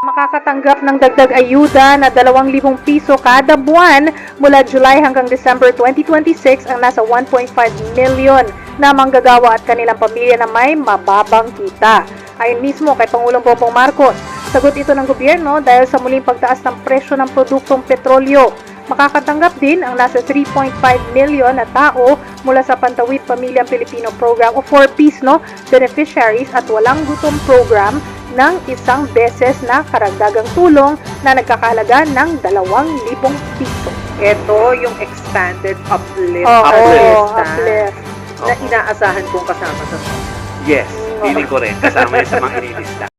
Makakatanggap ng dagdag ayuda na 2,000 piso kada buwan mula July hanggang December 2026 ang nasa 1.5 million na manggagawa at kanilang pamilya na may mababang kita. Ayon mismo kay Pangulong Bongbong Marcos, sagot ito ng gobyerno dahil sa muling pagtaas ng presyo ng produktong petrolyo. Makakatanggap din ang nasa 3.5 million na tao mula sa Pantawid Pamilyang Pilipino Program o 4Ps beneficiaries at Walang Gutom Program ng isang beses na karagdagang tulong na nagkakahalaga ng 2,000 piso. Ito yung expanded uplift. Uplift. Na inaasahan kong kasama sa Yes, feeling ko rin. Kasama yan sa mga inilista.